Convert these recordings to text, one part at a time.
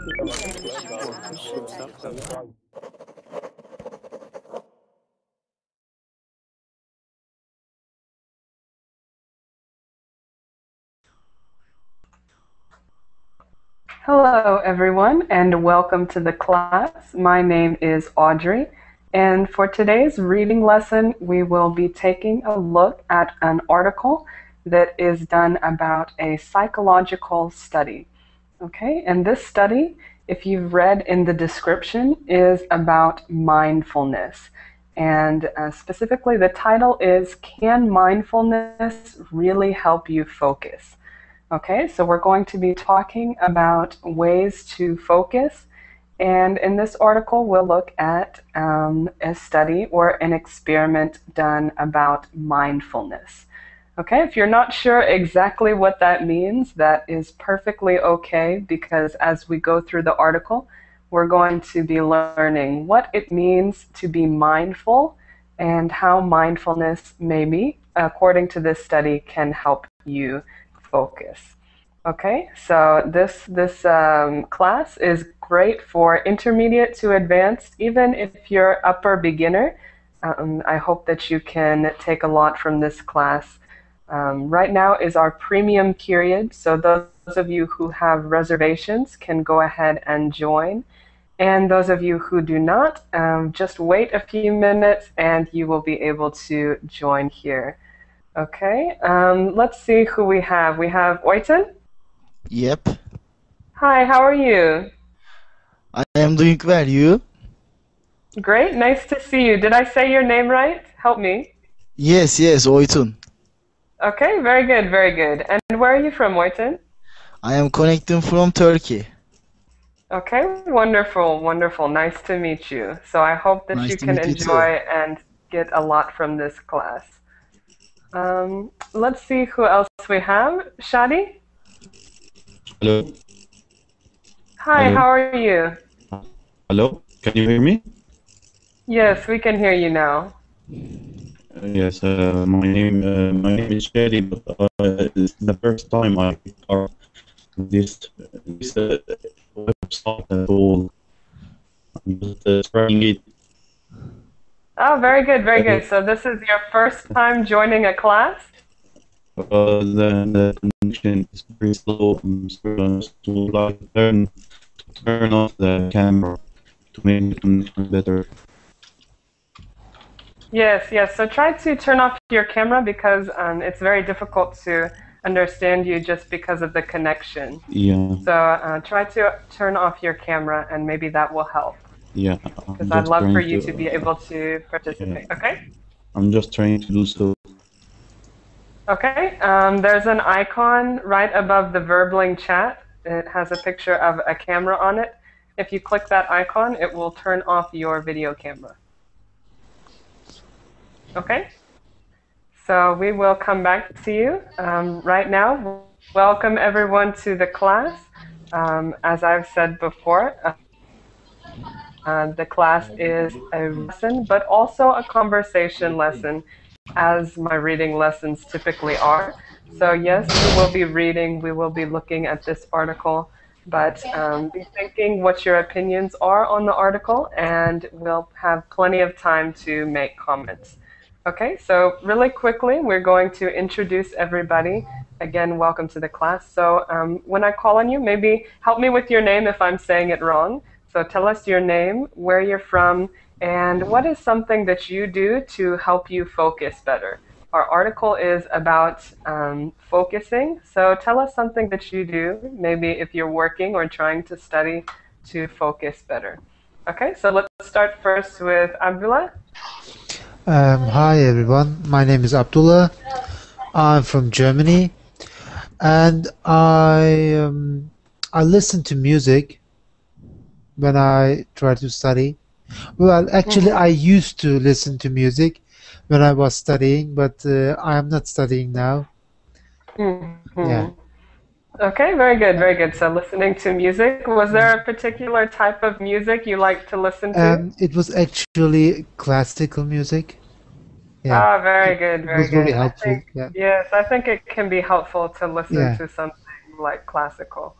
Hello, everyone, and welcome to the class. My name is Audrey, and for today's reading lesson, we will be taking a look at an article that is done about a psychological study. Okay, and this study, if you've read in the description, is about mindfulness. And specifically, the title is, Can Mindfulness Really Help You Focus? Okay, so we're going to be talking about ways to focus, and in this article we'll look at a study or an experiment done about mindfulness. Okay, if you're not sure exactly what that means, that is perfectly okay, because as we go through the article, we're going to be learning what it means to be mindful and how mindfulness maybe, according to this study, can help you focus. Okay, so this class is great for intermediate to advanced. Even if you're upper beginner, I hope that you can take a lot from this class. Right now is our premium period, so those of you who have reservations can go ahead and join. And those of you who do not, just wait a few minutes and you will be able to join here. Okay, let's see who we have. We have Oytun. Yep, Hi, how are you? I am doing well. You? Great, nice to see you. Did I say your name right? Help me. Yes, Oytun. Okay, very good, very good. And where are you from, Oytun? I am connecting from Turkey. Okay, wonderful, wonderful. Nice to meet you. So I hope that Nice you to can meet you too. enjoy and get a lot from this class. Let's see who else we have. Shadi? Hello. Hi, Hello. how are you? Hello. Can you hear me? Yes, we can hear you now. Yes. My name is Shady, but it's the first time I are this website at all. I'm just trying it. Oh, very good, very good. So this is your first time joining a class? The connection is very slow. I'm supposed to like turn off the camera to make the connection better. Yes, yes. So try to turn off your camera because it's very difficult to understand you just because of the connection. Yeah. So try to turn off your camera and maybe that will help. Yeah. Because I'm I'd just love for trying you to. to be able to participate. Yeah. Okay? I'm just trying to do so. Okay. There's an icon right above the Verbling chat. It has a picture of a camera on it. If you click that icon, it will turn off your video camera. Okay? So we will come back to you. Right now, welcome everyone to the class. As I've said before, the class is a lesson, but also a conversation lesson, as my reading lessons typically are. So yes, we will be reading, we will be looking at this article, but be thinking what your opinions are on the article, and we'll have plenty of time to make comments. Okay, so really quickly, we're going to introduce everybody. Again, welcome to the class. So when I call on you, maybe help me with your name if I'm saying it wrong. So tell us your name, where you're from, and what is something that you do to help you focus better. Our article is about focusing, so tell us something that you do, maybe if you're working or trying to study, to focus better. Okay, so let's start first with Abdullah. Hi everyone, my name is Abdullah. I'm from Germany, and I listen to music when I try to study. Well, actually, I used to listen to music when I was studying, but I am not studying now. Yeah. Okay, very good, very good. So listening to music, was there a particular type of music you like to listen to? It was actually classical music. Yeah. Ah, very It, good, it very was very good. I helpful. think, Yeah. yes, I think it can be helpful to listen Yeah, to something like classical.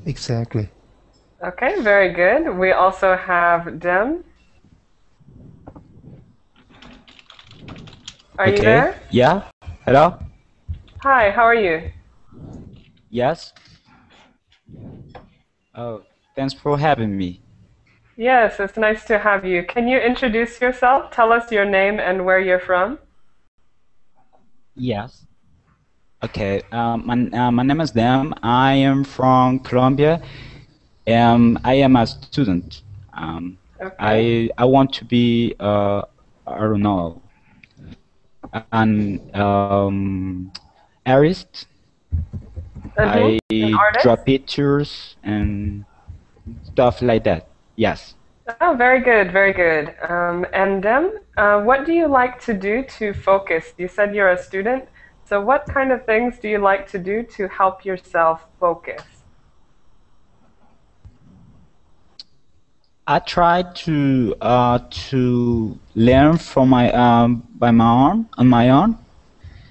exactly. Okay, very good. We also have Dem. Are you Okay. there? Yeah. Hello. Hi, how are you? Yes. Oh, thanks for having me. Yes, it's nice to have you. Can you introduce yourself? Tell us your name and where you're from. Yes. Okay. My name is Dan. I am from Colombia. I am a student. Um, Okay. I want to be I don't know an artist. I An draw artist? pictures and stuff like that. Yes. Oh, very good, very good. And Dem, what do you like to do to focus? You said you're a student, so what kind of things do you like to do to help yourself focus? I try to learn from my by my own on my own,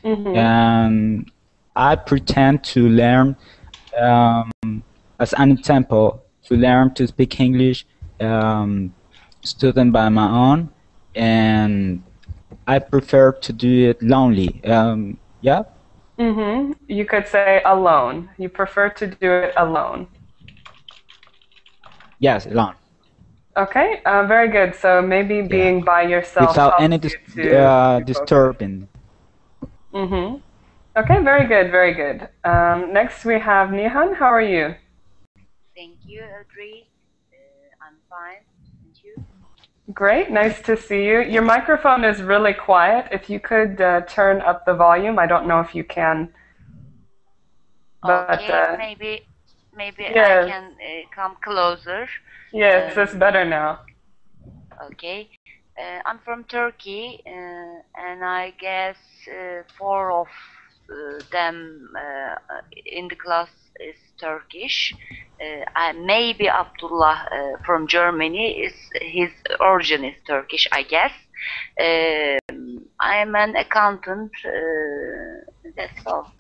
Mm-hmm. and I pretend to learn um, as an example to learn to speak English, um, student by my own, and I prefer to do it lonely. Yeah, Mm-hmm. You could say alone. You prefer to do it alone. yes, alone. Okay, very good. So maybe Yeah, being by yourself without any helps you to focus. disturbing. Mm-hmm. Okay, very good, very good. Next we have Nihan. How are you? Thank you, Audrey. I'm fine. And you? Great, nice to see you. Your microphone is really quiet. If you could turn up the volume, I don't know if you can, but Okay, maybe I yes, can come closer. yes, it's Um, better now. okay. I'm from Turkey, and I guess four of them in the class is Turkish. Maybe Abdullah from Germany is his origin is Turkish, I guess. I am an accountant. That's all.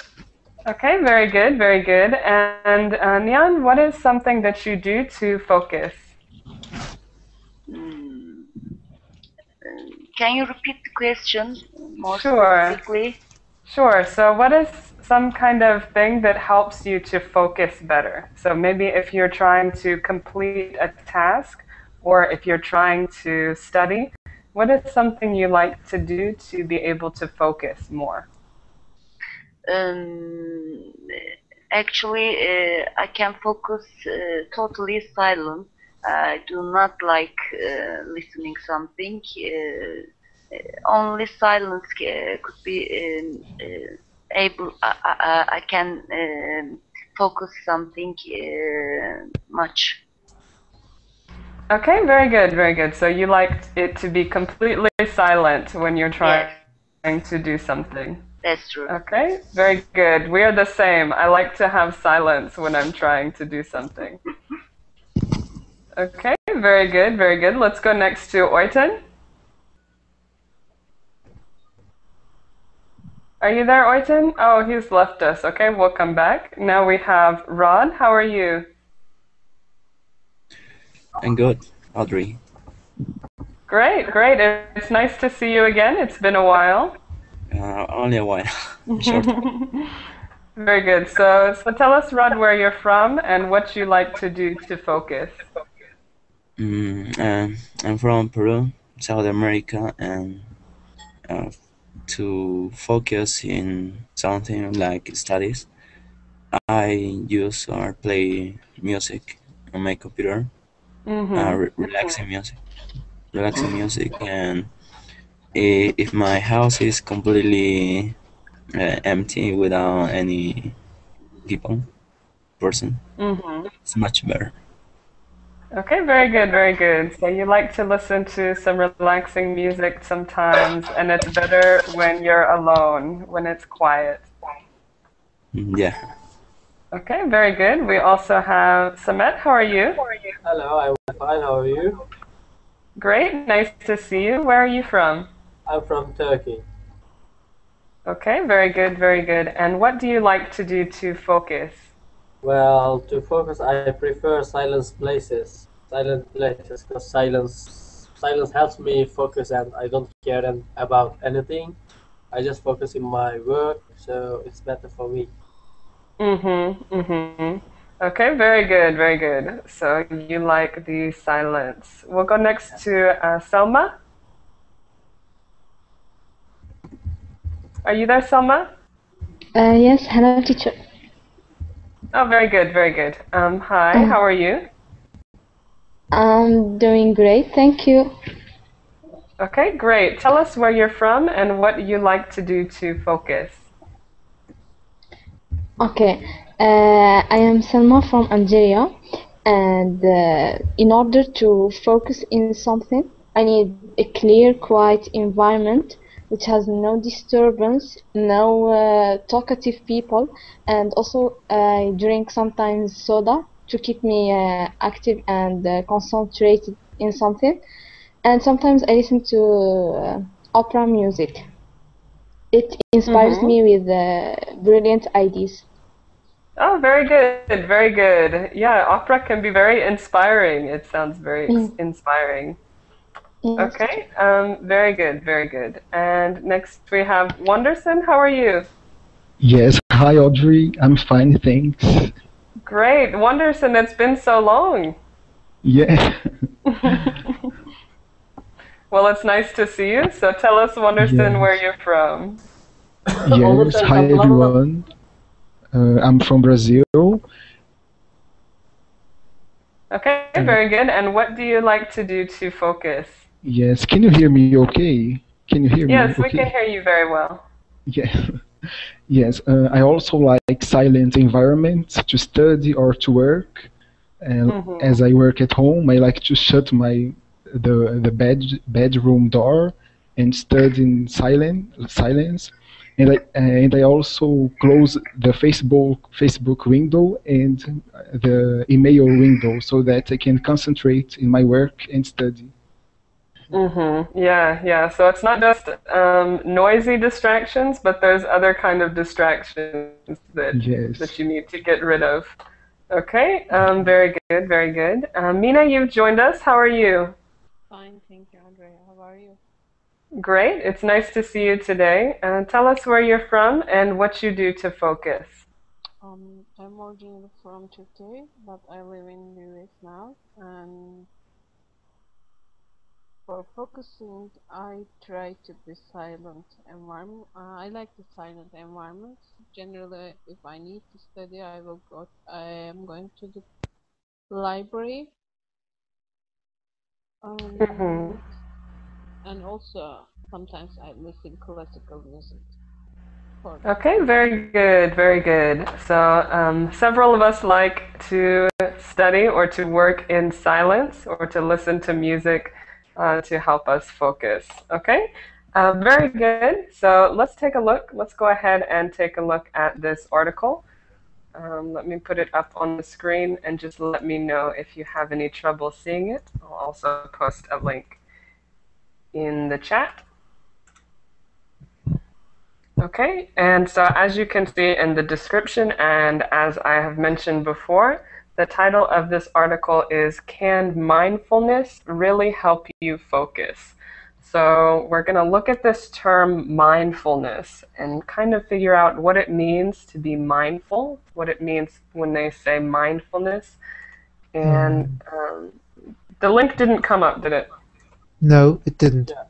Okay, very good, very good. And Nian, what is something that you do to focus? Mm, can you repeat the question more Sure, specifically? sure. So, what is some kind of thing that helps you to focus better? So, maybe if you're trying to complete a task or if you're trying to study, what is something you like to do to be able to focus more? Um, Actually, I can focus totally silent. I do not like listening something. Only silence could be able. I can focus something much. Okay, very good, very good. So, you like it to be completely silent when you're trying Yes, to do something. that's true. Okay, very good. We are the same. I like to have silence when I'm trying to do something. Okay, very good, very good. Let's go next to Oyten. Are you there, Oyten? Oh, he's left us. Okay, we'll come back. Now we have Rod. How are you? I'm good, Audrey. Great, great. It's nice to see you again. It's been a while. Only a while. Short. Very good. So tell us, Rod, where you're from and what you like to do to focus. I'm from Peru, South America, and uh, to focus in something like studies, I use or play music on my computer, Mm-hmm. relaxing music, and if my house is completely empty without any person, Mm-hmm. it's much better. Okay, very good, very good. So you like to listen to some relaxing music sometimes, and it's better when you're alone, when it's quiet. Yeah. Okay, very good. We also have Samet. How are you? Hello, I'm fine. How are you? Great, nice to see you. Where are you from? I'm from Turkey. Okay, very good, very good. And what do you like to do to focus? Well, to focus, I prefer silent places, because silence helps me focus, and I don't care about anything. I just focus in my work, so it's better for me. Okay, very good, very good. So you like the silence. We'll go next to Selma. Are you there, Selma? Yes, hello, teacher. Oh, very good, very good. Hi, how are you? I'm doing great, thank you. Okay, great. Tell us where you're from and what you like to do to focus. Okay, I am Selma from Algeria, and in order to focus in something, I need a clear, quiet environment which has no disturbance, no talkative people, and also I drink sometimes soda to keep me active and concentrated in something. And sometimes I listen to opera music. It inspires Mm-hmm. me with brilliant ideas. Oh, very good, very good. Yeah, opera can be very inspiring. It sounds very Mm, inspiring. yes, teacher. Okay, very good, very good. And next we have Wonderson. How are you? Yes, hi Audrey, I'm fine, thanks. Great, Wonderson. It's been so long. Yeah, Well, it's nice to see you. So tell us, Wonderson, where yes, you're from. yes, Olursan hi hatırlamam. everyone. I'm from Brazil. Okay, Uh, very good. And what do you like to do to focus? yes, can you hear me okay? Can you hear me Yes, we can okay? hear you very well. Yeah, yes, I also like silent environments to study or to work. And as Mm-hmm. I work at home, I like to shut the bedroom door and study in silence. And I also close the Facebook window and the email window so that I can concentrate in my work and study. Mm-hmm. Yeah, yeah. So it's not just noisy distractions, but there's other kind of distractions that you Yes. need to get rid of. Okay. Very good. Very good. Mina, you've joined us. How are you? Fine, thank you, Audrey. How are you? Great. It's nice to see you today. Tell us where you're from and what you do to focus. I'm originally from Turkey, but I live in the US now. And for focusing, I try to be silent environment. I like the silent environments. Generally, if I need to study, I am going to the library. Mm-hmm. Um, and also sometimes I listen classical music for Okay, focus. very good, very good. So, several of us like to study or to work in silence or to listen to music to help us focus. Okay, very good. So, let's take a look. Let's go ahead and take a look at this article. Let me put it up on the screen and just let me know if you have any trouble seeing it. I'll also post a link in the chat. Okay, and so as you can see in the description, and as I have mentioned before, the title of this article is Can Mindfulness Really Help You Focus? So we're going to look at this term mindfulness and kind of figure out what it means to be mindful, what it means when they say mindfulness. And Um, the link didn't come up, did it? no, it didn't. Yeah.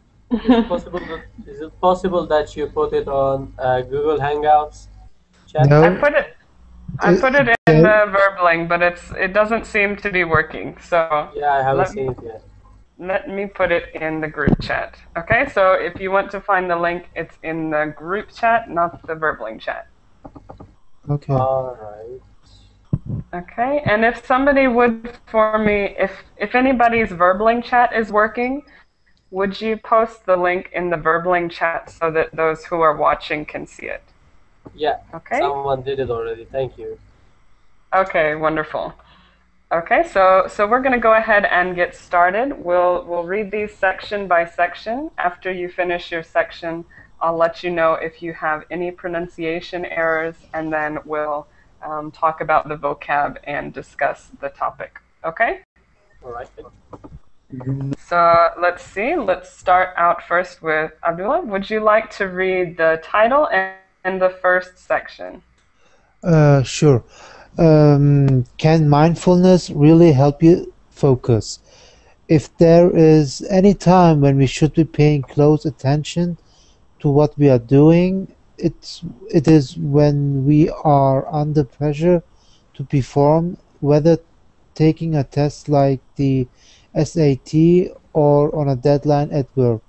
Is it possible that you put it on Google Hangouts chat? I No, put it I put it in the, the verbling, but it doesn't seem to be working. So Yeah, I haven't let seen it yet. let me put it in the group chat. Okay, so if you want to find the link, it's in the group chat, not the verbling chat. okay. All right. Okay, and if somebody would for me, if anybody's verbling chat is working, would you post the link in the verbling chat so that those who are watching can see it? Yeah, Okay? someone did it already. Thank you. Okay, wonderful. Okay, so we're going to go ahead and get started. We'll read these section by section. After you finish your section, I'll let you know if you have any pronunciation errors, and then we'll talk about the vocab and discuss the topic. Okay? All right. So let's see. Let's start out first with Abdullah. Would you like to read the title and the first section? Sure. Can mindfulness really help you focus? If there is any time when we should be paying close attention to what we are doing, it is when we are under pressure to perform, whether taking a test like the SAT or on a deadline at work.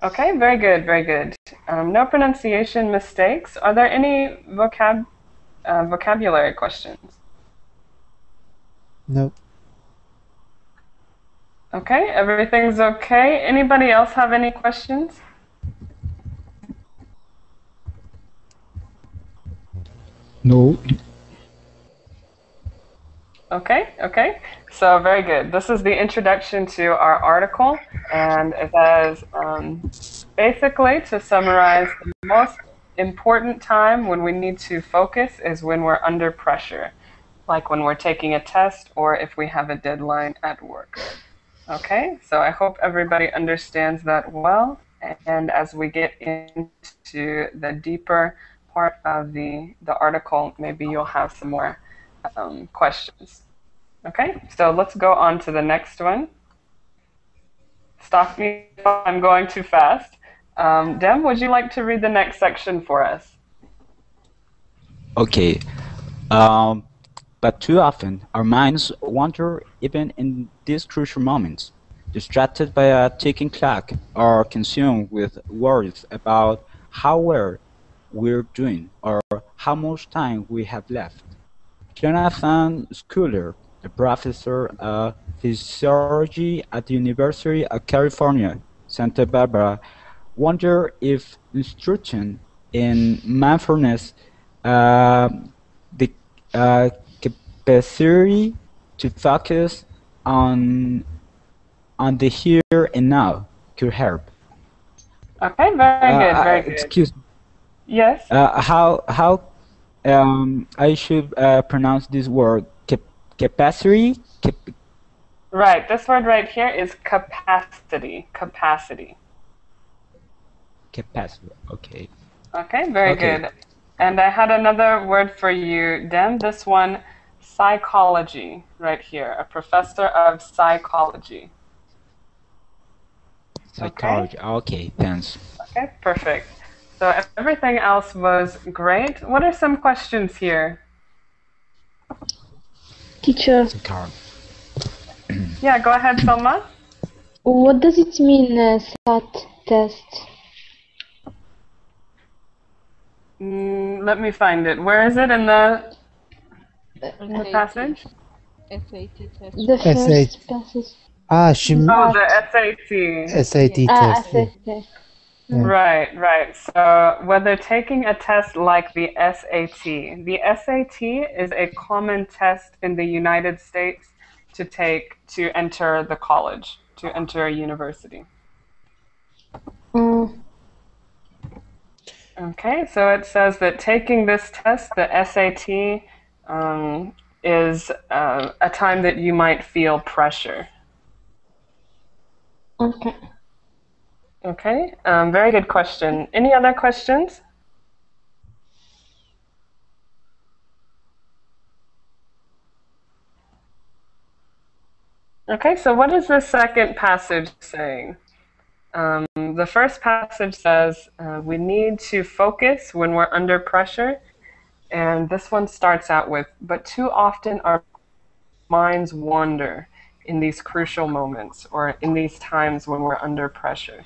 Okay, very good, very good. No pronunciation mistakes. Are there any vocabulary questions? No. Okay, everything's okay. Anybody else have any questions? No. Okay, okay. So very good. This is the introduction to our article, and it says, basically, to summarize, the most important time when we need to focus is when we're under pressure, like when we're taking a test or if we have a deadline at work. Okay, so I hope everybody understands that well, and as we get into the deeper part of the article, maybe you'll have some more questions. Okay, so let's go on to the next one. Stop me if I'm going too fast. Dem, would you like to read the next section for us? Okay. But too often, our minds wander even in these crucial moments, distracted by a ticking clock or consumed with worries about how well we're doing or how much time we have left. Jonathan Schuyler, a professor of physiology at the University of California, Santa Barbara, wondered if instruction in mindfulness, the capacity to focus on the here and now could help. Okay, very good, very good. Excuse me. Yes? How I should pronounce this word? Capacity? Right, this word right here is capacity. Capacity. Capacity, okay. Okay, very Okay. good. And I had another word for you, Dem. This one, psychology, right here. A professor of psychology. Psychology, okay, thanks. Okay, perfect. So everything else was great. What are some questions here? Teacher, Psychology. Yeah, go ahead, Selma. what does it mean, SAT test? Let me find it. Where is it in the passage? SAT test. The SAT. first passage. Oh, the SAT. SAT test. SAT test. Yeah. Right, right. So whether taking a test like the SAT is a common test in the United States to take to enter the college, to enter a university. Okay, so it says that taking this test, the SAT, is a time that you might feel pressure. Okay. Okay, very good question. Any other questions? Okay, so what is the second passage saying? The first passage says we need to focus when we're under pressure, and this one starts out with, but too often our minds wander in these crucial moments or in these times when we're under pressure.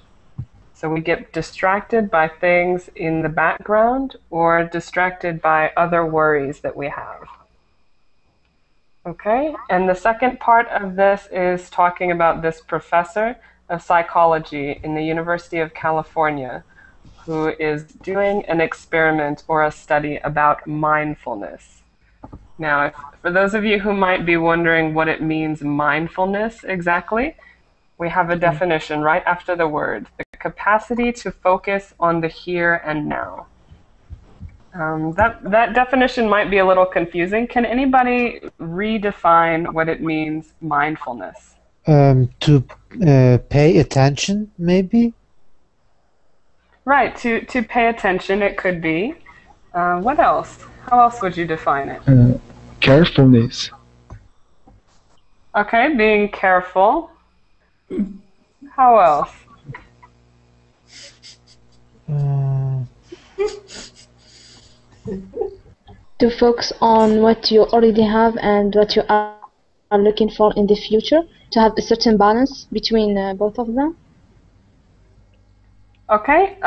So we get distracted by things in the background or distracted by other worries that we have. Okay, and the second part of this is talking about this professor of psychology in the University of California who is doing an experiment or a study about mindfulness. Now, for those of you who might be wondering what it means, mindfulness exactly, we have a definition right after the word, the capacity to focus on the here and now. That definition might be a little confusing. Can anybody redefine what it means, mindfulness? To pay attention, maybe? Right, to pay attention, it could be. What else? How else would you define it? Carefulness. Okay, being careful. How else? To focus on what you already have and what you are looking for in the future, to have a certain balance between both of them. Okay,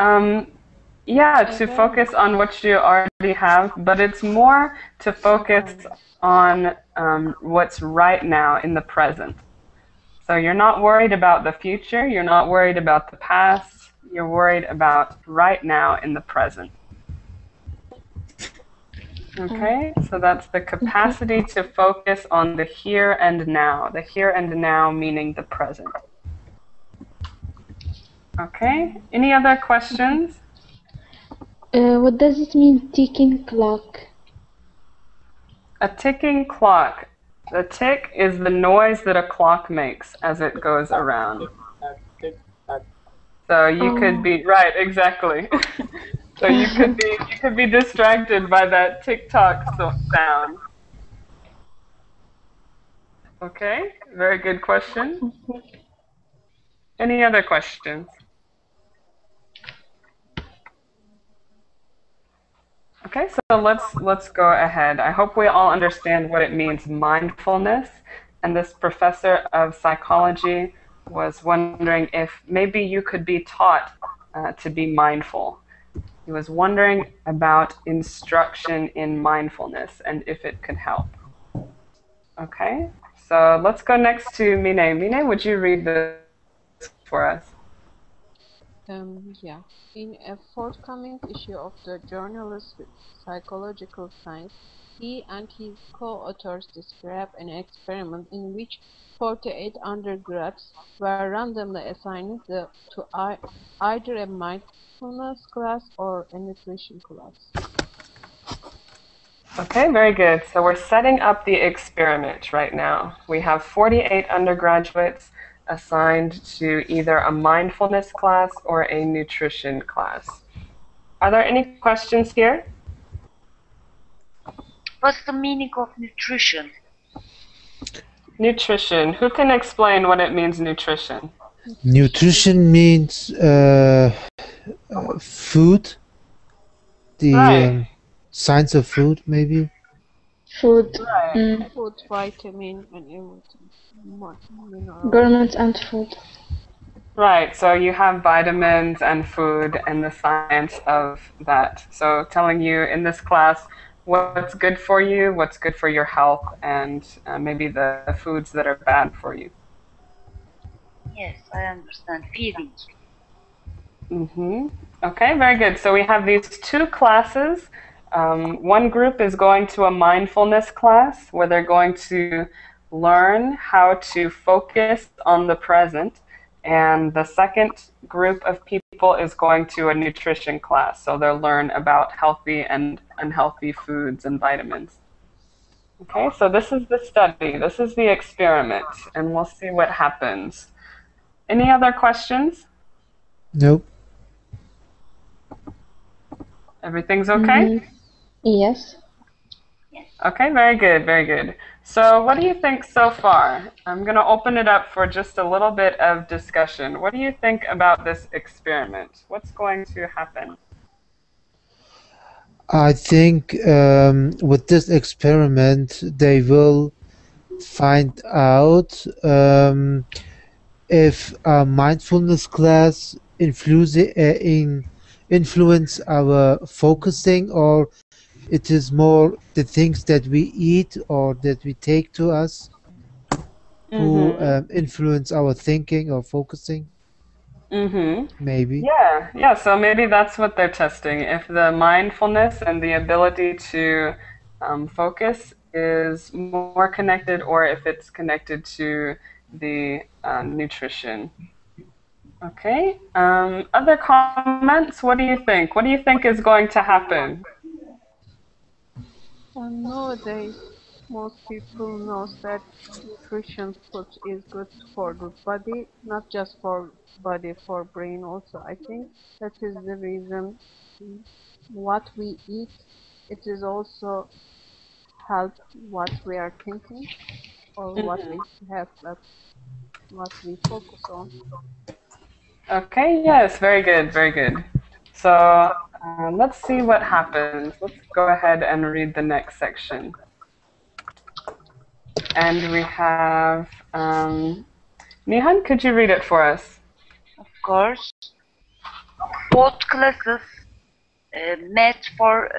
yeah, to focus on what you already have, but it's more to focus on what's right now in the present. So you're not worried about the future, you're not worried about the past, you're worried about right now in the present. Okay, so that's the capacity to focus on the here and now. The here and now meaning the present. Okay, any other questions? What does it mean, ticking clock? A ticking clock. The tick is the noise that a clock makes as it goes around. So you could be right, exactly. So you could be distracted by that tick-tock sound. Okay, very good question. Any other questions? Okay, so let's go ahead. I hope we all understand what it means, mindfulness. And this professor of psychology was wondering if maybe you could be taught to be mindful. He was wondering about instruction in mindfulness and if it could help. Okay, so let's go next to Mine. Mine, would you read this for us? Yeah. In a forthcoming issue of the Journalist with Psychological Science, he and his co-authors describe an experiment in which 48 undergrads were randomly assigned to either a mindfulness class or a nutrition class. Okay, very good. So we're setting up the experiment right now. We have 48 undergraduates assigned to either a mindfulness class or a nutrition class. Are there any questions here? What's the meaning of nutrition? Nutrition. Who can explain what it means, nutrition? Nutrition means food. Right. Science of food, maybe. Food. Right. Food, vitamin, and everything. Government and food. Right, so you have vitamins and food and the science of that. So telling you in this class what's good for you, what's good for your health, and maybe the foods that are bad for you. Yes, I understand. Feeding. Okay, very good. So we have these two classes. One group is going to a mindfulness class where they're going to learn how to focus on the present. And the second group of people is going to a nutrition class. So they'll learn about healthy and unhealthy foods and vitamins. Okay, so this is the study. This is the experiment. And we'll see what happens. Any other questions? Nope. Everything's okay? Yes. Okay, very good, very good. So what do you think so far? I'm going to open it up for just a little bit of discussion. What do you think about this experiment? What's going to happen? I think with this experiment, they will find out if a mindfulness class influence our focusing, or it is more the things that we eat or that we take to us who influence our thinking or focusing. Maybe. Yeah, so maybe that's what they're testing. If the mindfulness and the ability to focus is more connected, or if it's connected to the nutrition. Okay, other comments? What do you think? What do you think is going to happen? Nowadays, most people knows that nutrition food is good for the body, not just for body, for brain also. I think that is the reason what we eat, it is also help what we are thinking or what we have, what we focus on. Okay, yes, very good, very good. So let's see what happens. Let's go ahead and read the next section. And we have Nihan, could you read it for us? Of course, both classes met for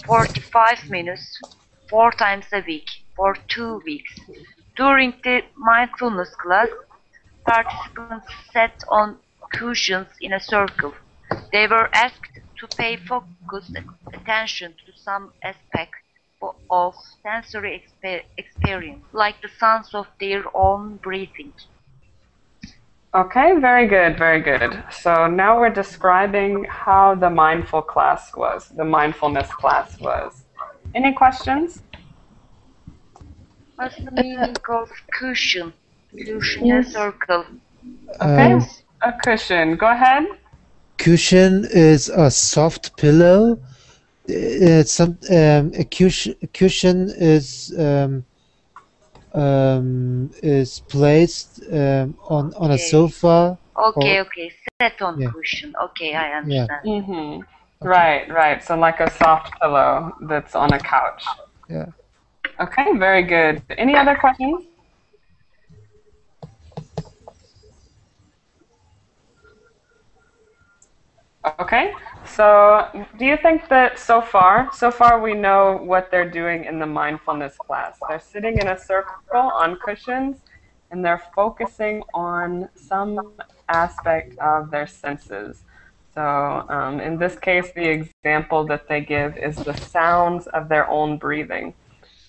45 minutes, 4 times a week, for 2 weeks. During the mindfulness class, participants sat on cushions in a circle. They were asked to pay focused attention to some aspect of sensory experience, like the sounds of their own breathing. Okay, very good, very good. So now we're describing how the mindful class was, the mindfulness class was. Any questions? What's the meaning of cushion? Cushion in a Yes. circle. Okay, a cushion. Go ahead. Cushion is a soft pillow. A cushion is placed on a sofa. Okay. Set on Yeah. cushion. Okay, I Yeah. understand. Mm-hmm. Right. So like a soft pillow that's on a couch. Yeah. Okay, very good. Any other questions? Okay, so do you think that so far we know what they're doing in the mindfulness class? They're sitting in a circle on cushions and they're focusing on some aspect of their senses. So in this case, the example that they give is the sounds of their own breathing.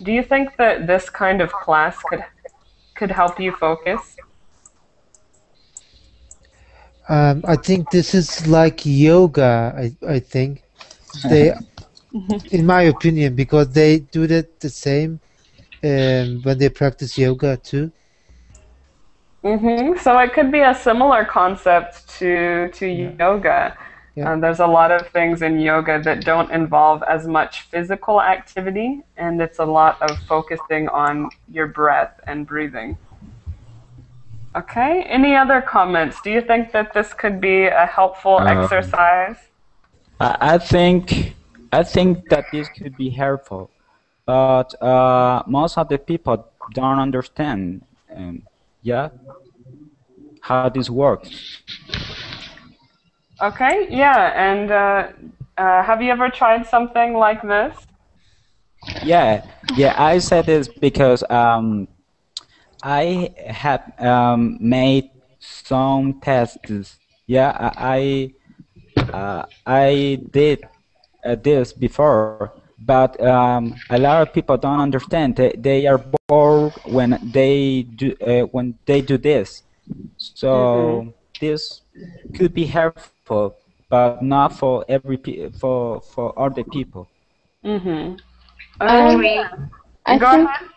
Do you think that this kind of class could help you focus? I think this is like yoga. I think they, in my opinion, because they do that the same when they practice yoga too. So it could be a similar concept to yoga. Yeah. There's a lot of things in yoga that don't involve as much physical activity, and it's a lot of focusing on your breath and breathing. Okay, any other comments? Do you think that this could be a helpful exercise? I think that this could be helpful, but most of the people don't understand. Yeah, how this works. Okay, yeah, and have you ever tried something like this? Yeah. I said this because I have made some tests. Yeah, I did this before, but a lot of people don't understand. They are bored when they do this. So this could be helpful, but not for for other people. Audrey, I Go think ahead.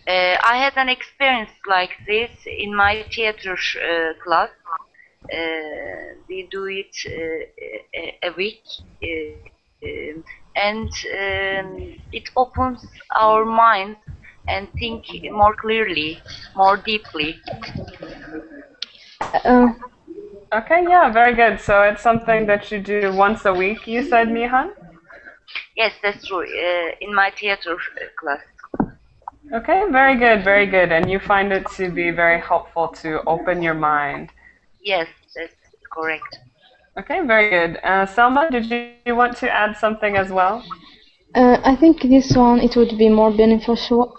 I had an experience like this in my theater class. We do it a week, and it opens our minds and think more clearly, more deeply. Okay, yeah, very good. So it's something that you do once a week, you said, Nihan? Yes, that's true. In my theater class. Okay, very good. And you find it to be very helpful to open your mind. Yes, that's correct. Okay, very good. Selma, did you want to add something as well? I think this one it would be more beneficial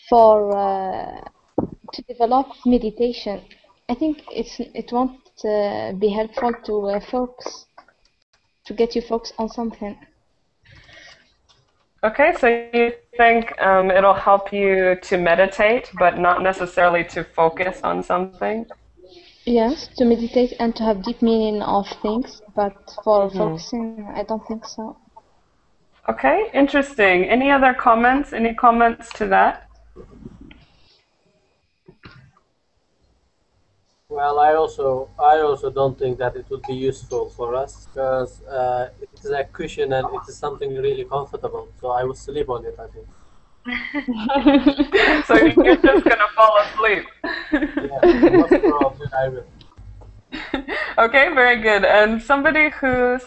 for to develop meditation. I think it won't be helpful to focus to get you focused on something. Okay, so you think it'll help you to meditate, but not necessarily to focus on something? Yes, to meditate and to have deep meaning of things, but for focusing, I don't think so. Okay, interesting. Any other comments? Any comments to that? Well, I also don't think that it would be useful for us because it is a cushion and it is something really comfortable. So I would sleep on it, I think. So you're just gonna fall asleep. Yeah, most probably I will. Okay, very good. And somebody who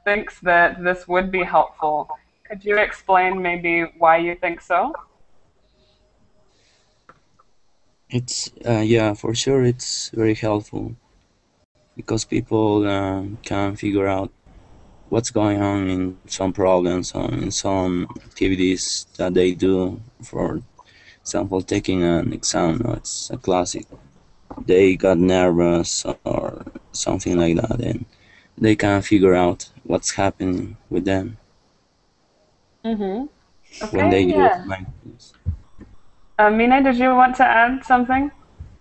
thinks that this would be helpful, could you explain maybe why you think so? It's yeah, for sure it's very helpful because people can figure out what's going on in some problems or in some activities that they do. For example, taking an exam, it's a classic. They got nervous or something like that, and they can figure out what's happening with them Mm-hmm. when they Okay, use yeah. mindfulness. Mina, did you want to add something?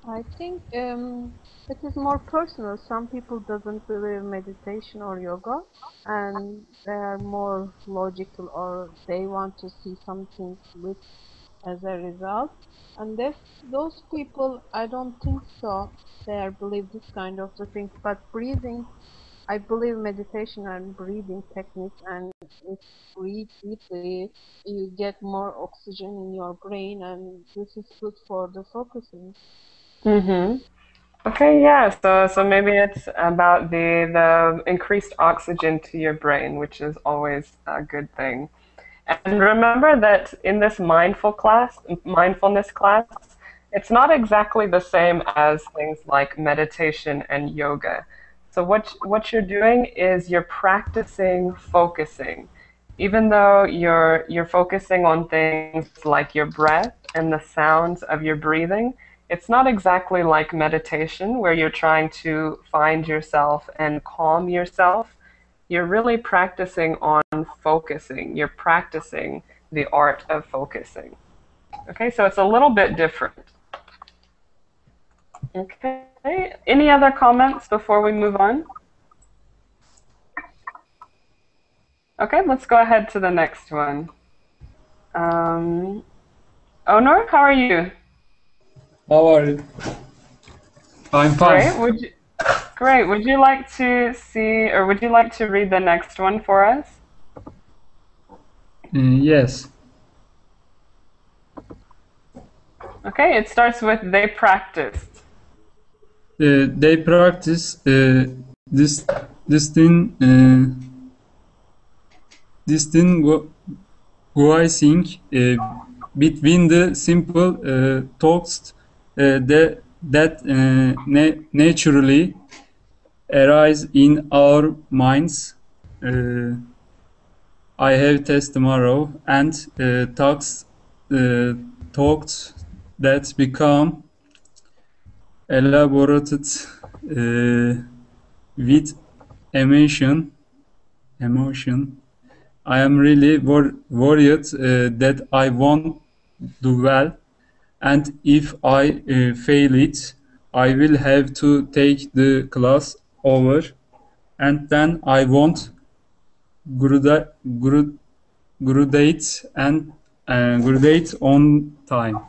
I think it is more personal. Some people doesn't believe meditation or yoga, and they are more logical, or they want to see something with as a result. And those people, I don't think so. They are believe this kind of the things. But breathing, I believe meditation and breathing techniques, and if breathe deeply, you get more oxygen in your brain, and this is good for the focusing. Mm-hmm. Okay, yeah. So maybe it's about the increased oxygen to your brain, which is always a good thing. And remember that in this mindfulness class, it's not exactly the same as things like meditation and yoga. So what you're doing is you're practicing focusing. Even though you're focusing on things like your breath and the sounds of your breathing, it's not exactly like meditation where you're trying to find yourself and calm yourself. You're really practicing on focusing. You're practicing the art of focusing. Okay, so it's a little bit different. Okay, any other comments before we move on? Okay, let's go ahead to the next one. Um, Onur, how are you? How are you? I'm fine. Great. Would you like to see, or would you like to read the next one for us? Yes. Okay, it starts with they practiced. They practice this distinguishing between the simple thoughts that naturally arise in our minds. I have test tomorrow, and uh, thoughts that become elaborated with emotion. Emotion. I am really worried that I won't do well, and if I fail it, I will have to take the class over, and then I won't graduate and graduate on time. Okay,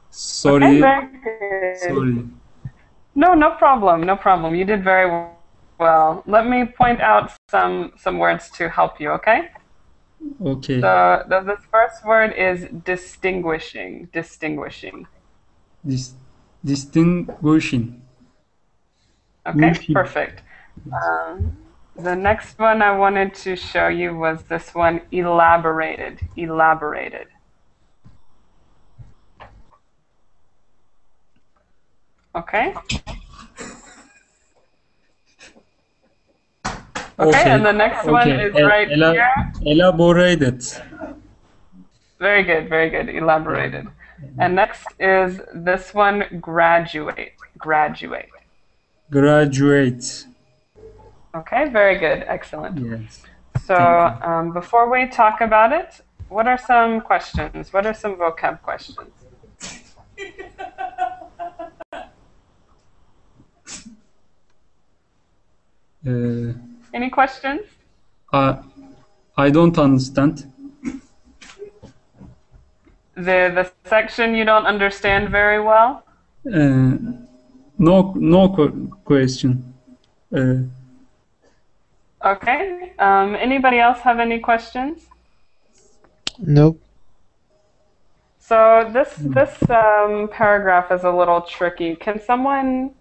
Sorry, very good. sorry. No, no problem, no problem. You did very well. Let me point out some words to help you, okay? Okay. So this first word is distinguishing, distinguishing. Distinguishing. Okay, perfect. The next one I wanted to show you was this one, elaborated, elaborated. Okay? Okay, and the next one is right here. Elaborated. Very good, very good. Elaborated. And next is this one, graduate, graduate. Graduate. Okay, very good. Excellent. Yes. So before we talk about it, what are some questions? What are some vocab questions? Any questions? I don't understand. The section you don't understand very well? No question. Okay. Anybody else have any questions? Nope. So this paragraph is a little tricky. Can someone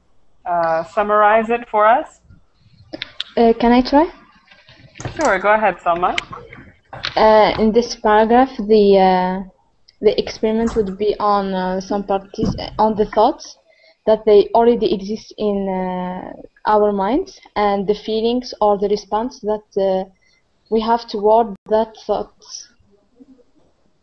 summarize it for us? Can I try? Sure. Go ahead, Selma. In this paragraph, the experiment would be on some parties on the thoughts that they already exist in our minds and the feelings or the response that we have toward that thoughts.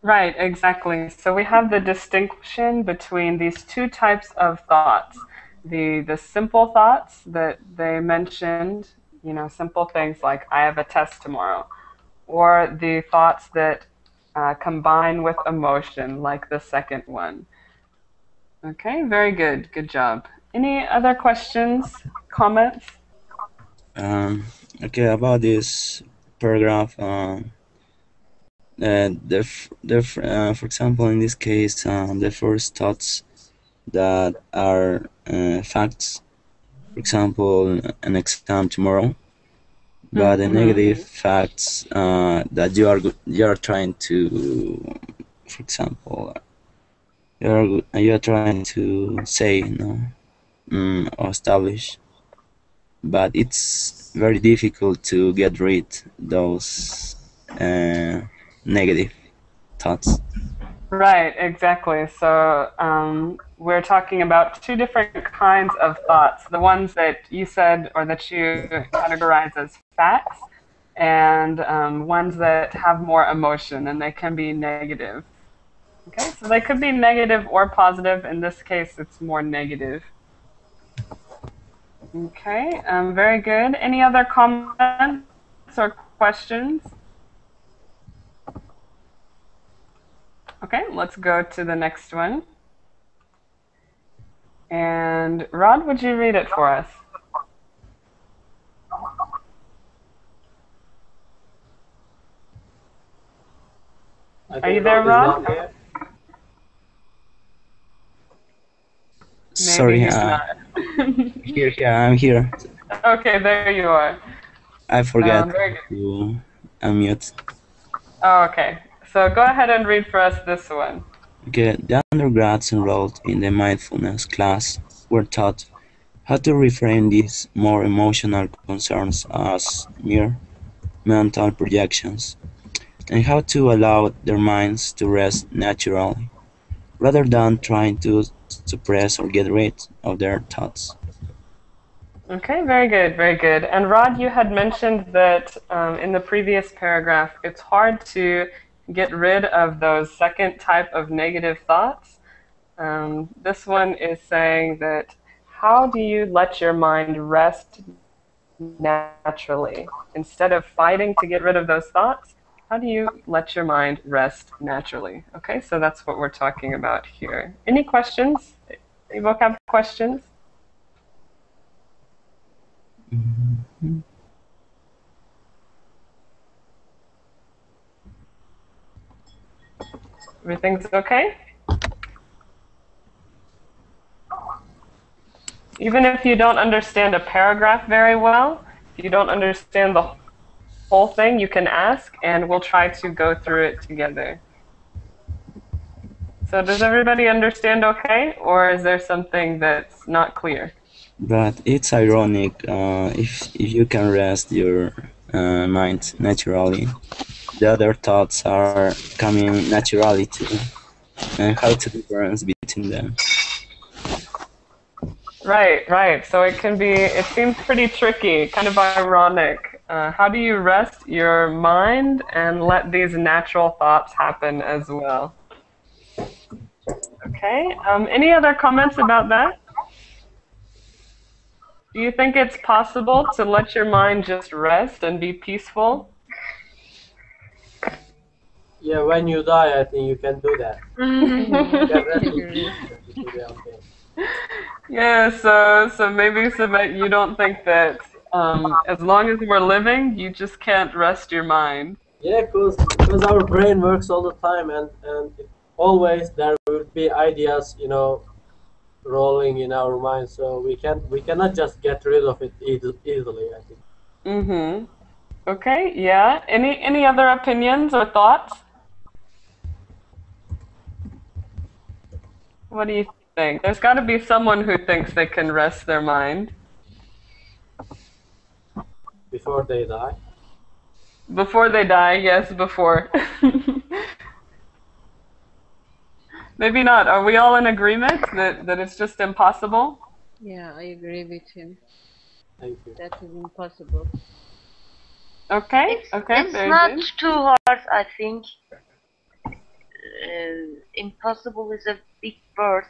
Right, exactly. So we have the distinction between these two types of thoughts. The simple thoughts that they mentioned, you know, simple things like I have a test tomorrow, or the thoughts that combine with emotion, like the second one. Okay, very good. Good job. Any other questions, comments? Okay, about this paragraph, for example, in this case, the first thoughts that are facts, for example, an exam tomorrow, but the negative facts that you are trying to, for example, you are trying to say, or establish, but it's very difficult to get rid those negative thoughts. Right, exactly. So we're talking about two different kinds of thoughts. The ones that you said or that you categorize as facts, and ones that have more emotion, and they can be negative. Okay, so they could be negative or positive. In this case, it's more negative. Okay, very good. Any other comments or questions? Okay, let's go to the next one. And Rod, would you read it for us? Are you there, Rod? Sorry, here, I'm here. Okay, there you are. I forgot Very good. to unmute. Oh, okay. So go ahead and read for us this one. Okay, the undergrads enrolled in the mindfulness class were taught how to reframe these more emotional concerns as mere mental projections, and how to allow their minds to rest naturally, rather than trying to suppress or get rid of their thoughts. Okay, very good, very good. And Rod, you had mentioned that in the previous paragraph, it's hard to get rid of those second type of negative thoughts. This one is saying that how do you let your mind rest naturally? Instead of fighting to get rid of those thoughts, how do you let your mind rest naturally? Okay, so that's what we're talking about here. Any questions? Any vocab questions? Everything's okay? Even if you don't understand a paragraph very well, if you don't understand the whole thing, you can ask and we'll try to go through it together. So does everybody understand okay, or is there something that's not clear? But it's ironic if you can rest your mind naturally, the other thoughts are coming naturally too. And how to difference between them? Right, right. So it seems pretty tricky, kind of ironic. How do you rest your mind and let these natural thoughts happen as well? Okay. Any other comments about that? Do you think it's possible to let your mind just rest and be peaceful? Yeah, when you die, I think you can do that. You can rest in peace and do the other thing. Yeah, so maybe Samet, you don't think that as long as we're living, you just can't rest your mind. Yeah, because our brain works all the time, and always there will be ideas, rolling in our mind. So we cannot just get rid of it easily, I think. Mm-hmm. Okay, yeah. Any other opinions or thoughts? What do you think? There's got to be someone who thinks they can rest their mind. Before they die. Before they die, yes, before. Maybe not. Are we all in agreement that it's just impossible? Yeah, I agree with him. Thank you. That is impossible. Okay, okay, It's very not good. too hard, I think. Impossible is a big word.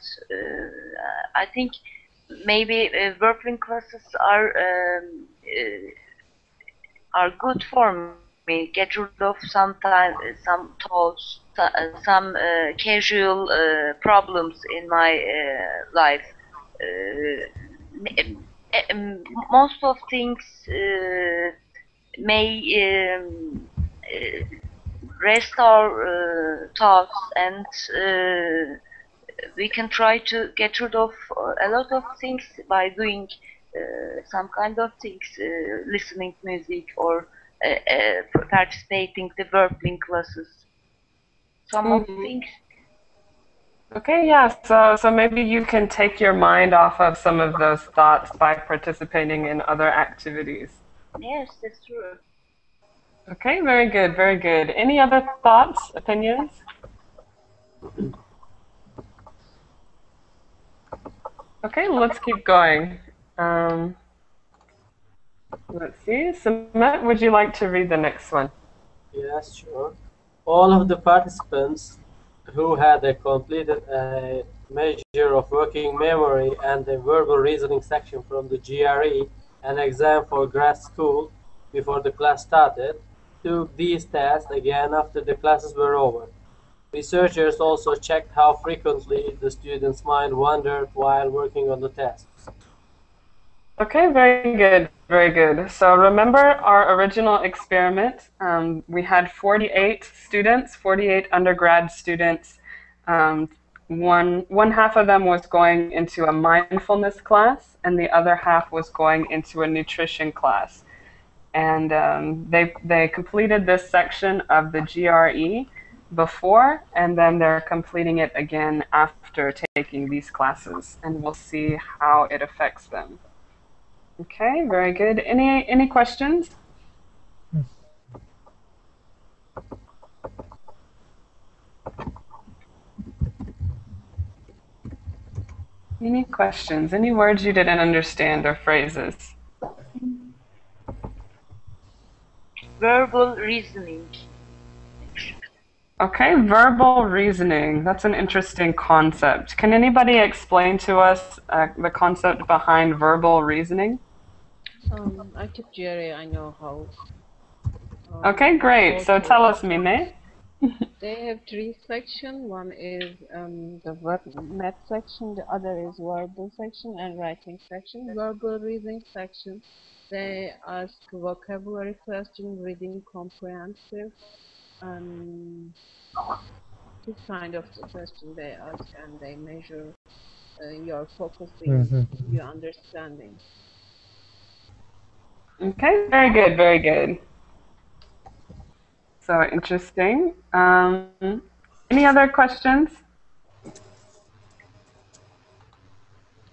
I think maybe working classes are good for me. Get rid of some thoughts, some casual problems in my life. Most of things may rest our thoughts, and we can try to get rid of a lot of things by doing some kind of things, listening music or participating the verbling classes. Some of Mhm. things. Okay, yeah. So maybe you can take your mind off of some of those thoughts by participating in other activities. Yes, that's true. Okay, very good, very good. Any other thoughts, opinions? Okay, let's keep going. Um, let's see. Sumet, would you like to read the next one? Yes, sure. All of the participants who had completed a measure of working memory and a verbal reasoning section from the GRE, an exam for grad school, before the class started, took these tests again after the classes were over. Researchers also checked how frequently the students' mind wandered while working on the tests. Okay, very good, very good. So remember our original experiment. We had 48 students, 48 undergrad students. Um, one half of them was going into a mindfulness class, and the other half was going into a nutrition class. And they completed this section of the GRE before, and then they're completing it again after taking these classes, and we'll see how it affects them. Okay, very good. Any questions? Any questions? Any words you didn't understand or phrases? Verbal reasoning. Okay, verbal reasoning. That's an interesting concept. Can anybody explain to us the concept behind verbal reasoning? I took GRE. I know how. Okay, great. So Total. tell us, Mime. They have three sections. One is the math section, the other is verbal section and writing section. Verbal reading section, they ask vocabulary question, reading comprehensive, and this kind of the question they ask, and they measure your focusing, your understanding. Okay, very good, very good. So interesting. Any other questions?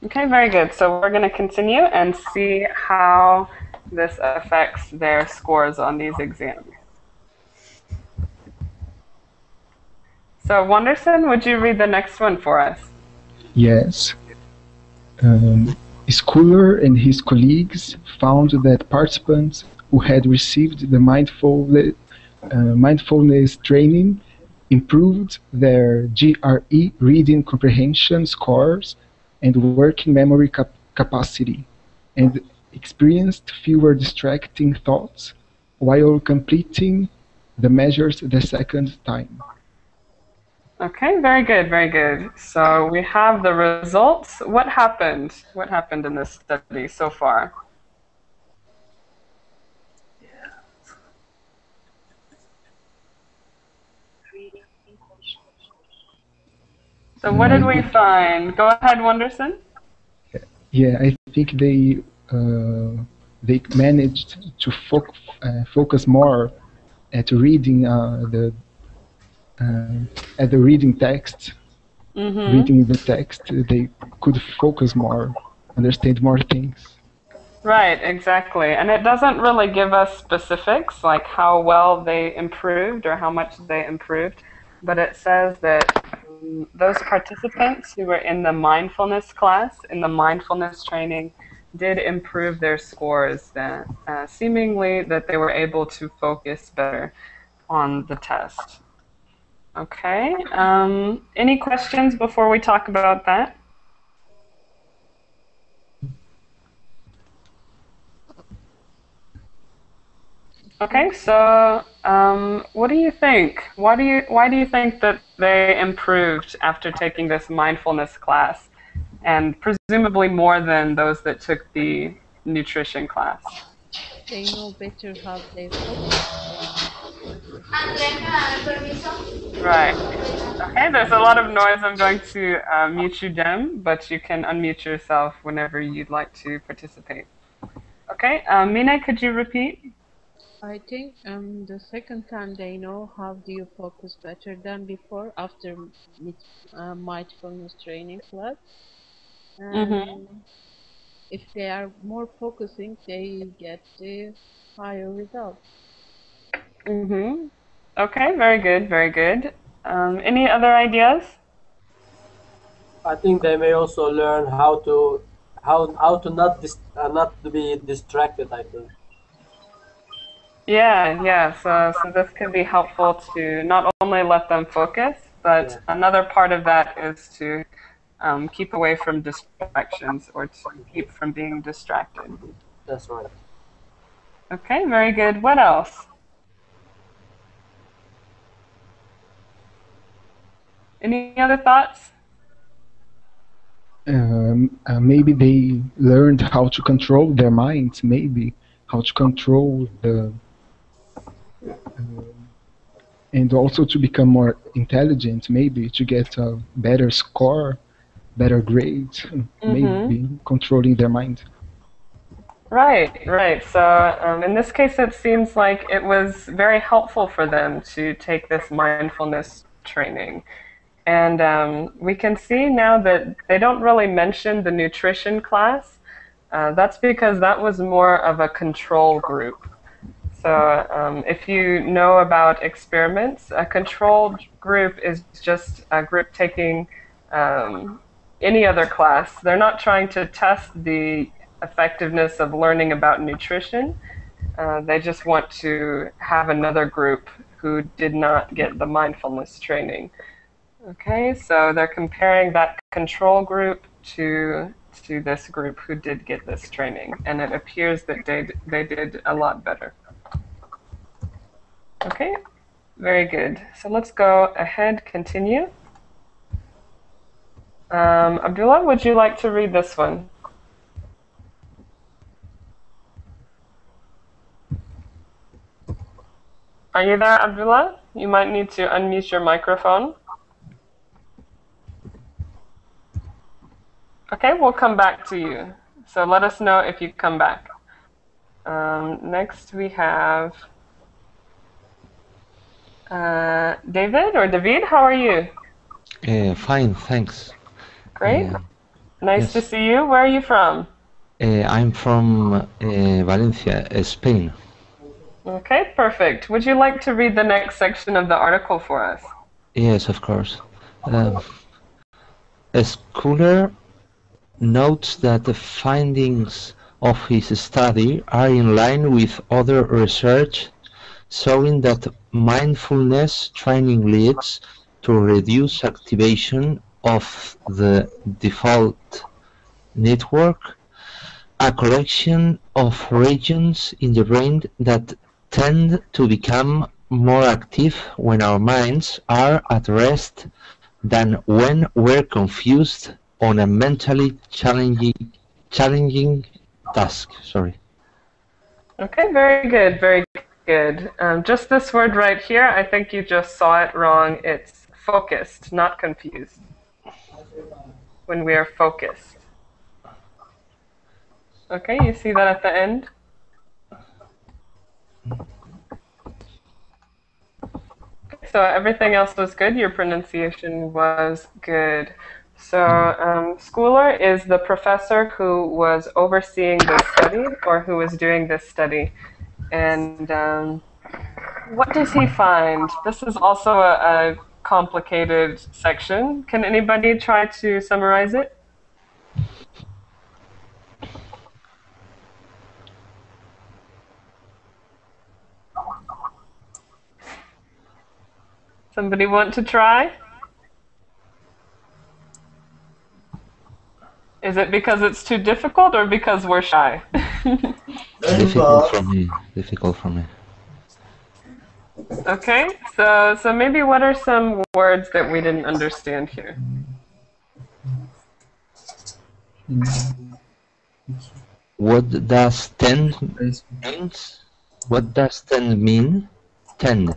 Okay, very good. So we're going to continue and see how this affects their scores on these exams. So Wanderson, would you read the next one for us? Yes. Schuller and his colleagues found that participants who had received the mindfulness training improved their GRE reading comprehension scores and working memory capacity, and experienced fewer distracting thoughts while completing the measures the second time. Okay, very good, very good. So we have the results. What happened? What happened in this study so far? So what I did we think, find? Go ahead, Wonderson. yeah, I think they managed to focus more at reading uh, at the reading text. Mm-hmm. Reading the text, they could focus more, understand more things. Right, exactly. And it doesn't really give us specifics like how well they improved or how much they improved, but it says that those participants who were in the mindfulness class, in the mindfulness training, did improve their scores, that seemingly that they were able to focus better on the test. Okay. Any questions before we talk about that? Okay, so what do you think? Why do you think that they improved after taking this mindfulness class, and presumably more than those that took the nutrition class? They know better how they focus on Right. Okay, there's a lot of noise. I'm going to mute you down, but you can unmute yourself whenever you'd like to participate. Okay, Mina, could you repeat? I think the second time they know how do you focus better than before after mindfulness training class. Mm-hmm. And if they are more focusing, they get the higher results. Mm-hmm. Okay, very good, very good. Any other ideas? I think they may also learn how to not to be distracted. I think. Yeah, yeah. So this can be helpful to not only let them focus, but Yeah, another part of that is to keep away from distractions or to keep from being distracted. that's right. Okay, very good. What else? Any other thoughts? Maybe they learned how to control their minds, maybe how to control and also to become more intelligent, maybe to get a better score, better grades, Mm-hmm. maybe controlling their mind. Right, right. So in this case, it seems like it was very helpful for them to take this mindfulness training. And we can see now that they don't really mention the nutrition class. That's because that was more of a control group. So if you know about experiments, a controlled group is just a group taking any other class. They're not trying to test the effectiveness of learning about nutrition. They just want to have another group who did not get the mindfulness training. Okay, so they're comparing that control group to this group who did get this training, and it appears that they did a lot better. Okay, very good. So let's go ahead, continue. Abdullah, would you like to read this one? Are you there, Abdullah? You might need to unmute your microphone. Okay, we'll come back to you. So let us know if you come back. Next we have David or David. How are you? Fine, thanks. Great. Nice to Yes, see you. Where are you from? I'm from Valencia, Spain. Okay, perfect. Would you like to read the next section of the article for us? Yes, of course. A scholar notes that the findings of his study are in line with other research showing that mindfulness training leads to reduced activation of the default network, a collection of regions in the brain that tend to become more active when our minds are at rest than when we're confused on a mentally challenging task. Sorry. Okay, very good, very good. Just this word right here, I think you just saw it wrong. It's focused, not confused. when we are focused. Okay, you see that at the end? So everything else was good. Your pronunciation was good. So schooler is the professor who was overseeing this study or who was doing this study. And what does he find? This is also a complicated section. Can anybody try to summarize it? Somebody want to try? Is it because it's too difficult or because we're shy? Difficult for me. Difficult for me. Okay, so maybe what are some words that we didn't understand here? What does tend means? What does tend mean? Tend.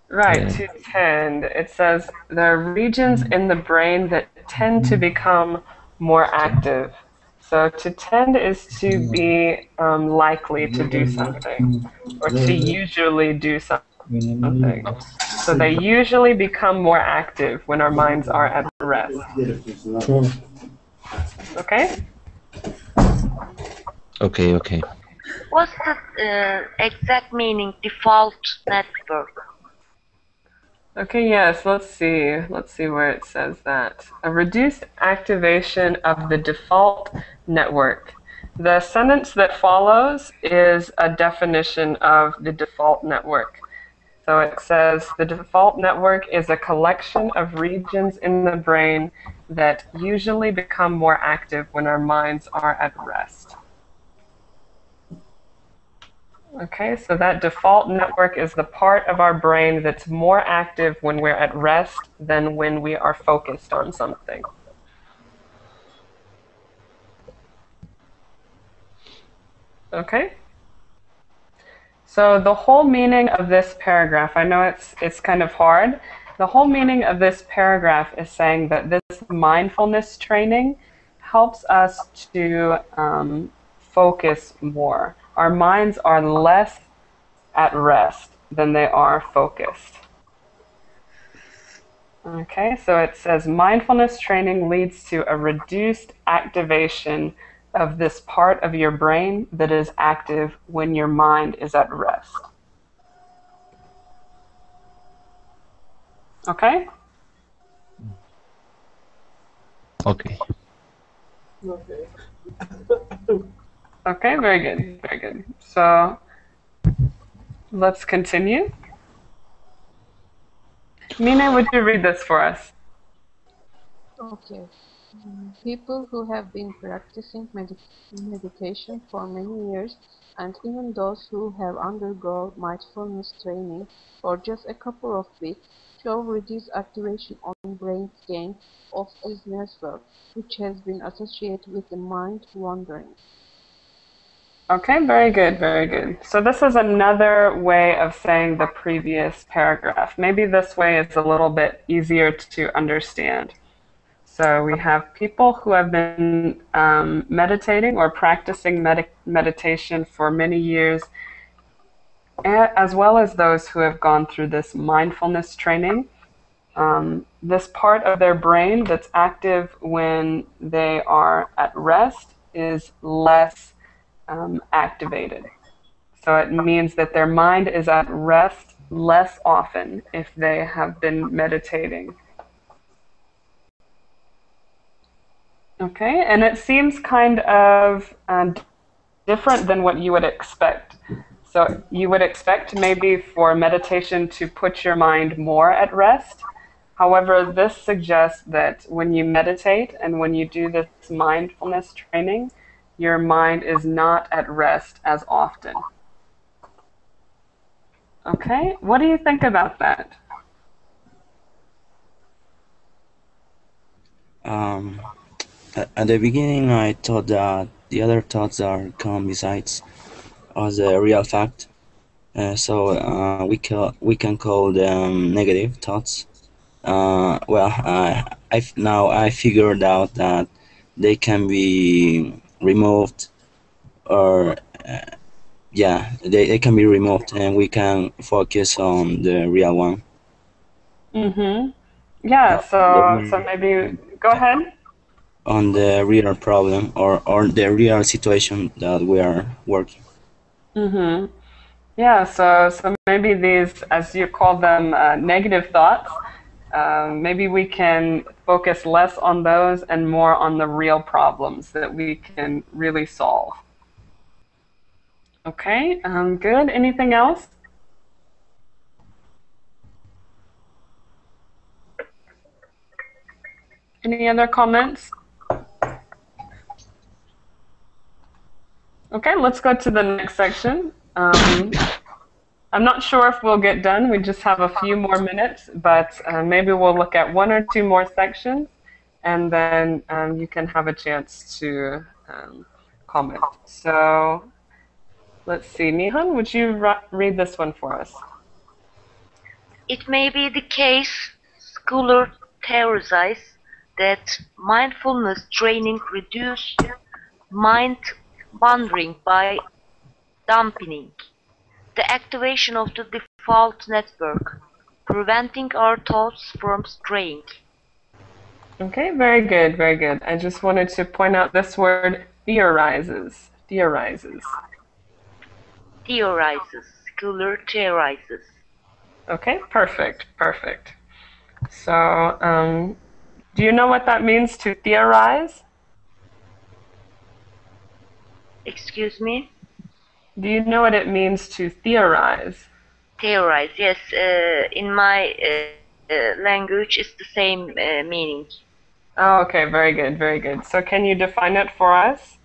Right, to tend. It says there are regions in the brain that tend to become more active. So to tend is to be likely to do something or to usually do something. So they usually become more active when our minds are at rest. Okay? Okay, okay. What's the exact meaning, default network? Okay, yes, let's see. Let's see where it says that. A reduced activation of the default network. The sentence that follows is a definition of the default network. So it says the default network is a collection of regions in the brain that usually become more active when our minds are at rest. Okay, so that default network is the part of our brain that's more active when we're at rest than when we are focused on something. Okay? So the whole meaning of this paragraph, I know it's kind of hard. The whole meaning of this paragraph is saying that this mindfulness training helps us to focus more. Our minds are less at rest than they are focused. Okay, so it says mindfulness training leads to a reduced activation of this part of your brain that is active when your mind is at rest. Okay? Okay. Okay. Okay, very good, very good. So let's continue. Mina, would you read this for us? Okay. People who have been practicing meditation for many years, and even those who have undergone mindfulness training for just a couple of weeks, show reduced activation on brain scan of this network, which has been associated with the mind wandering. Okay, very good, very good. So this is another way of saying the previous paragraph. Maybe this way is a little bit easier to understand. So we have people who have been meditating or practicing meditation for many years, as well as those who have gone through this mindfulness training. This part of their brain that's active when they are at rest is less activated. So it means that their mind is at rest less often if they have been meditating. Okay, and it seems kind of different than what you would expect. So you would expect maybe for meditation to put your mind more at rest. However, this suggests that when you meditate and when you do this mindfulness training, your mind is not at rest as often. Okay, what do you think about that? At the beginning, I thought that the other thoughts are come besides as a real fact. So we can call them negative thoughts. Now I figured out that they can be removed, or they can be removed, and we can focus on the real one. Yeah, so The- maybe go ahead. on the real problem, or the real situation that we are working. Yeah, so maybe these, as you call them, negative thoughts, maybe we can focus less on those and more on the real problems that we can really solve. Okay, good. Anything else? Any other comments? Okay, let's go to the next section. I'm not sure if we'll get done. We just have a few more minutes, but maybe we'll look at one or two more sections, and then you can have a chance to comment. So let's see. Nihan, would you read this one for us? It may be the case, scholars theorize, that mindfulness training reduces mind wandering by dampening the activation of the default network, preventing our thoughts from straying. Okay, very good, very good. I just wanted to point out this word theorizes. Theorizes. Theorizes, scholar theorizes. Okay, perfect, perfect. So, do you know what that means to theorize? Excuse me? Do you know what it means to theorize? Theorize, yes. In my language, it's the same meaning. Oh, okay, very good, very good. So can you define it for us?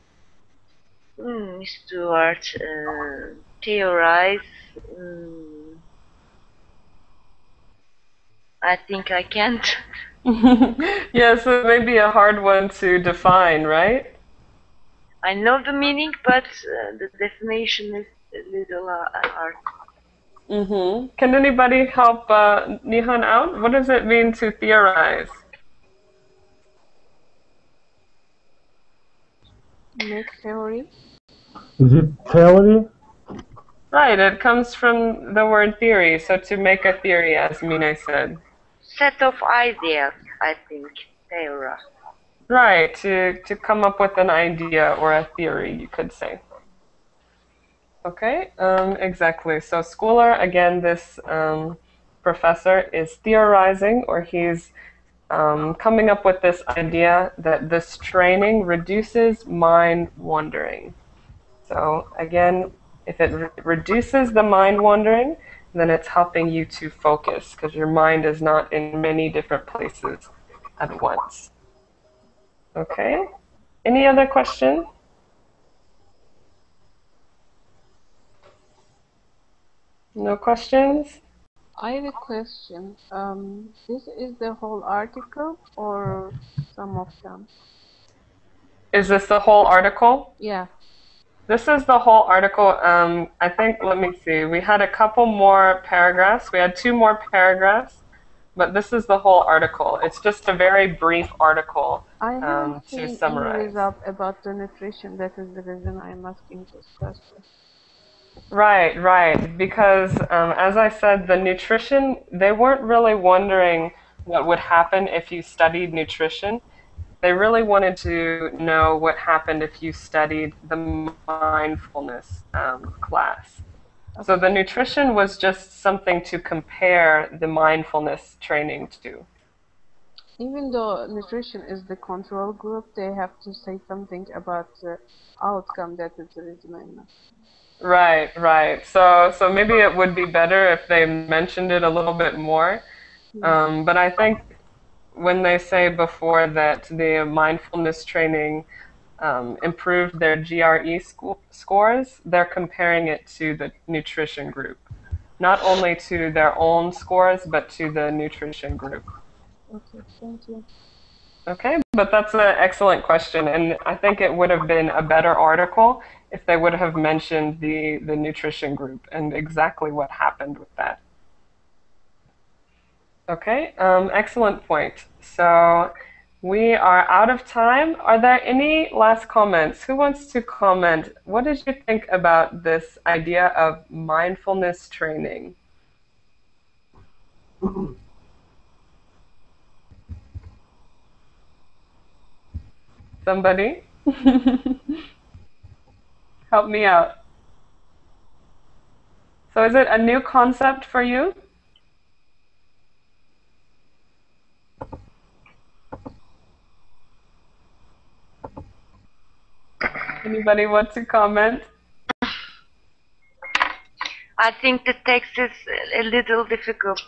Stuart, theorize. I think I can't. Yes, it may be a hard one to define, right? I know the meaning, but the definition is a little hard. Can anybody help Nihan out? What does it mean to theorize? Make theory. Is it theory? Right, it comes from the word theory, so to make a theory, as Mina said. Set of ideas, I think, theory. Right, to come up with an idea or a theory, you could say. Okay, exactly. So scholar, again, this professor is theorizing, or he's coming up with this idea that this training reduces mind wandering. So again, if it reduces the mind wandering, then it's helping you to focus because your mind is not in many different places at once. Okay, any other question? No questions? I have a question. This is the whole article or some of them? Is this the whole article? Yeah. This is the whole article. I think, let me see, we had a couple more paragraphs. We had two more paragraphs, but this is the whole article. It's just a very brief article I haven't to seen any summarize. result about the nutrition. That is the reason I'm asking this question. Right, right. Because as I said, the nutrition, they weren't really wondering what would happen if you studied nutrition. They really wanted to know what happened if you studied the mindfulness class. So the nutrition was just something to compare the mindfulness training to. Even though nutrition is the control group, they have to say something about the outcome. That is the reason I'm asking. Right, right. So maybe it would be better if they mentioned it a little bit more. But I think when they say before that the mindfulness training improved their GRE scores, they're comparing it to the nutrition group. Not only to their own scores, but to the nutrition group. Okay, thank you. Okay, but that's an excellent question, and I think it would have been a better article if they would have mentioned the nutrition group and exactly what happened with that. Okay, excellent point. So we are out of time. Are there any last comments? Who wants to comment? What did you think about this idea of mindfulness training? Somebody? Help me out. So is it a new concept for you? Anybody want to comment? I think the text is a little difficult.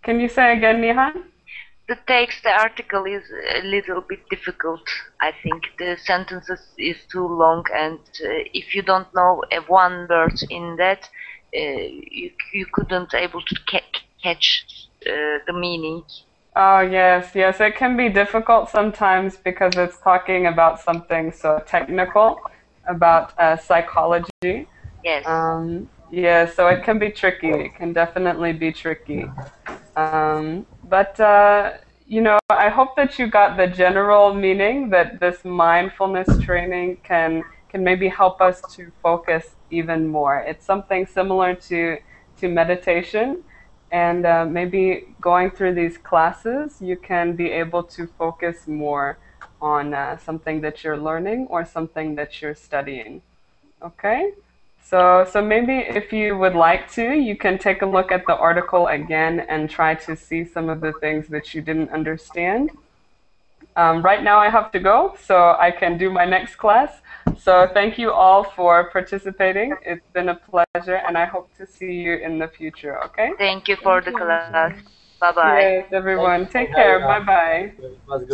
Can you say again, Nihan? The text, the article is a little bit difficult. I think the sentences is too long, and if you don't know one word in that, you couldn't able to catch the meaning. Oh, yes, yes. It can be difficult sometimes because it's talking about something so technical, about psychology. Yes. Yeah, so it can be tricky. It can definitely be tricky. But you know, I hope that you got the general meaning that this mindfulness training can maybe help us to focus even more. It's something similar to meditation, and maybe going through these classes, you can be able to focus more on something that you're learning or something that you're studying. Okay? So maybe if you would like to, you can take a look at the article again and try to see some of the things that you didn't understand. Right now I have to go, so I can do my next class. So thank you all for participating. It's been a pleasure, and I hope to see you in the future, okay? Thank you for the class. Bye-bye. Yes, everyone. Take care. Bye-bye. It was great.